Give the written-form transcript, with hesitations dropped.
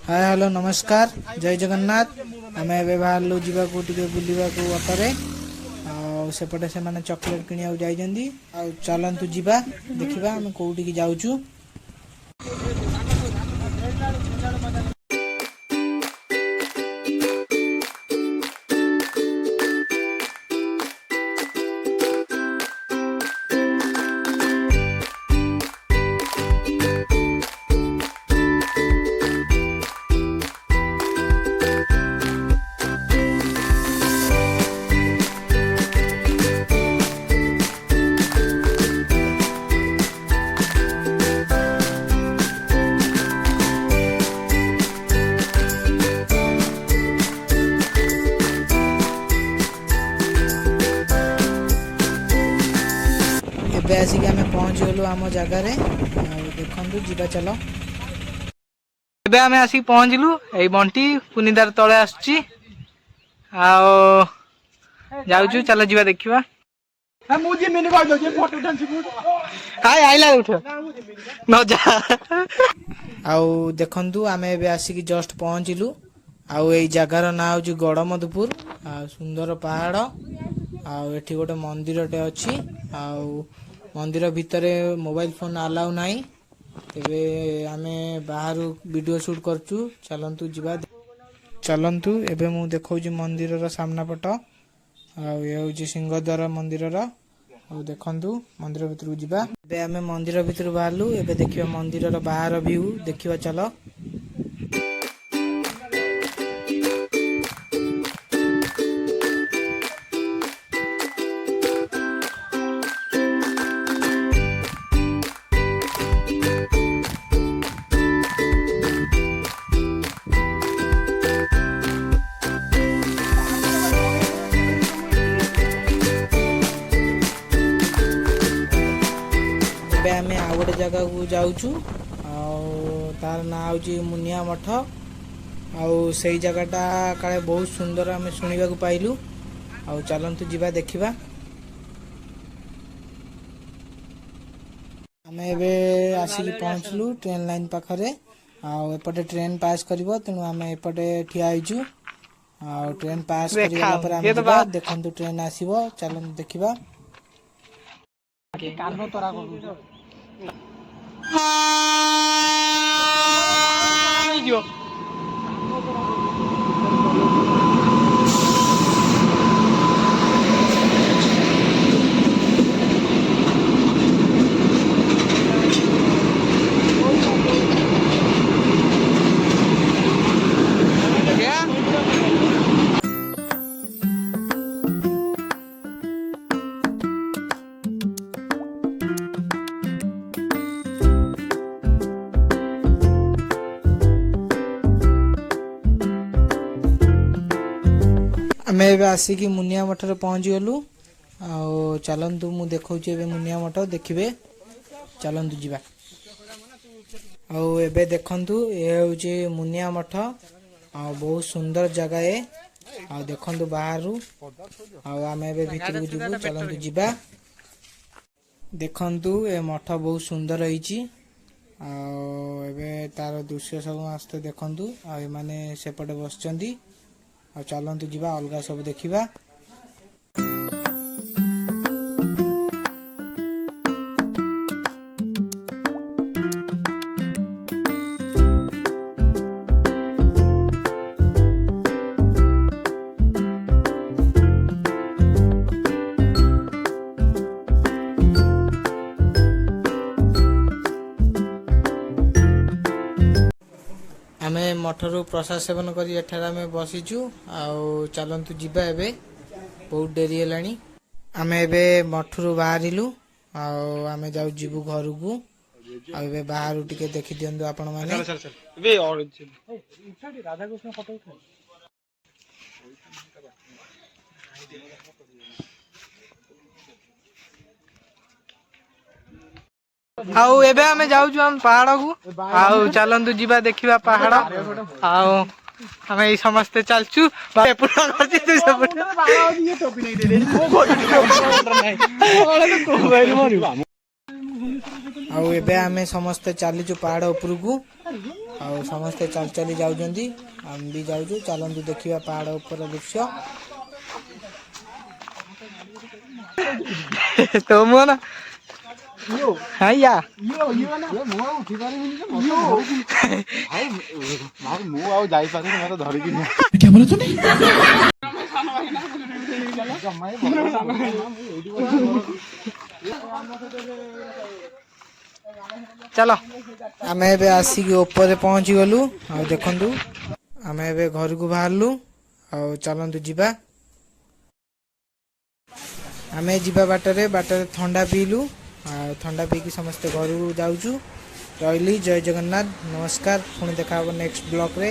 Hi hello नमस्कार जय जगन्नाथ आम ए बाहर जावाक बुलवा अटोरे सेपटे से माने चॉकलेट किनिया जाइछन्ती चलतु जीवा देखिबा हम कोउठी जाउछु। ଏବେ ଆସିକି ଆମେ ପହଞ୍ଚି ଗଲୁ ଆମ ଜାଗାରେ ଦେଖନ୍ତୁ ଯିବା ଚଲ। ଏବେ ଆମେ ଆସିକି ପହଞ୍ଚିଲୁ ଏଇ ବଣ୍ଟି ପୁନିଦାର ତଳେ ଆସୁଛି ଆଉ ଯାଉଛୁ ଚାଲ ଯିବା ଦେଖିବା। ଆଉ ଦେଖନ୍ତୁ ଆମେ ଏବେ ଆସିକି ଜଷ୍ଟ ପହଞ୍ଚିଲୁ ଆଉ ଏଇ ଜାଗାର ନାଁ ହଉଛି ଗଡମଧୁପୁର ଆଉ ସୁନ୍ଦର ପାହାଡ ଆଉ ଏଠି ଗୋଟେ ମନ୍ଦିରଟେ ଅଛି ଆଉ मंदिर भितर मोबाइल फोन अलाउ नाही तेबे आमे बाहर वीडियो शूट करचु चलंतु जीवा चलंतु एबे मु देखौजी मंदिर रो सामना पट आ ये होजी सिंहद्वार मंदिर रो आ देखंतु मंदिर भितर जीवा एबे आमे मंदिर भितर बाहरलु एबे देखिबा मंदिर रो बाहर व्यू देखिबा चलो। आमे आ गोटे जगह को जाउछु तार ना होची मुनिया मठ आउ सही जगहटा काले बहुत सुंदर आमे सुनिबा को पाइलु आउ चलंतु जीवा देखिबा। आमे एबे आसिकी पहुंचलु ट्रेन लाइन पाखरे आउ एपटे ट्रेन पास करबो तेनु आमे एपटे ठिया आइछु आउ ट्रेन पास करिला पर आमे जीवा देखंतु ट्रेन आसीबो चलंतु देखिबा। कानो तोरा को आमे एबे आसिकी मुनिया मठ रे पहुंच गलु आउ चलंतु मु देखौची एबे मुनिया मठ देखिबे चलंतु जीवा आउ एबे देखंतु ए होची मुनिया मठ आ बहुत सुंदर जगह है आ देखंतु बाहरु आउ आमे एबे भीतर को जिबु चलंतु जीवा देखंतु ए मठ बहुत सुंदर होईची आ एबे तार दृश्य सब आस्ते देखंतु आ माने सेपटे बसचंदी आ चलंतु जीवा अलगा सब देखिबा। आमे मठरू प्रसाद सेवन करी एठार आमे बसिचु आउ चलंतु जीवा एबे बहुत डेरी हेलानी आमे एबे मठरू बाहरिलु आउ आमे जाउ जीवु घर को आ एबे बाहरु टिके देखि दियंदु आपण माने एबे राधा कृष्ण फोटो उठा आउ एबे हमें जाउछु हम पहाड़ को आउ चलंतु जीवा देखिबा पहाड़ आउ हमें ई समस्त चलचु पूरा करछि तू सब ये टोपी नहीं दे ଆଉ ଏବେ ଆମେ ସମସ୍ତେ ଚାଲିଛୁ ପାହାଡ଼ ଉପରକୁ ଆଉ ସମସ୍ତେ ଚାଲି ଚାଲି ଯାଉଛନ୍ତି ଆମେ ବି ଯାଉଛୁ ଚାଲନ୍ତୁ ଦେଖିବା ପାହାଡ଼ ଉପର ଦୃଶ୍ୟ तो मुआ ना हां या ମୁଁ ଆଉ ଉଠି ପାରିବିନି ଯେ ଭାଇ ମୁଁ ଆଉ ଯାଇପାରିନି ମତେ ଧରିକି चलो ଆମେ ଏବେ ଆସିକି ଉପରେ ପହଞ୍ଚି ଗଲୁ ଆଉ ଦେଖନ୍ତୁ ଆମେ ଏବେ ଘରକୁ ବାହାରିଲୁ ଆଉ ଚାଲନ୍ତୁ ଯିବା ଆମେ ଯିବା ବାଟରେ ଥଣ୍ଡା ପିଇଲୁ ଆଉ ଥଣ୍ଡା ପିଇକି ସମସ୍ତେ ଘରକୁ ଯାଉଛୁ ରହିଲି ଜୟ ଜଗନ୍ନାଥ ନମସ୍କାର ପୁଣି ଦେଖା ହବ ନେକ୍ସଟ ବ୍ଲଗରେ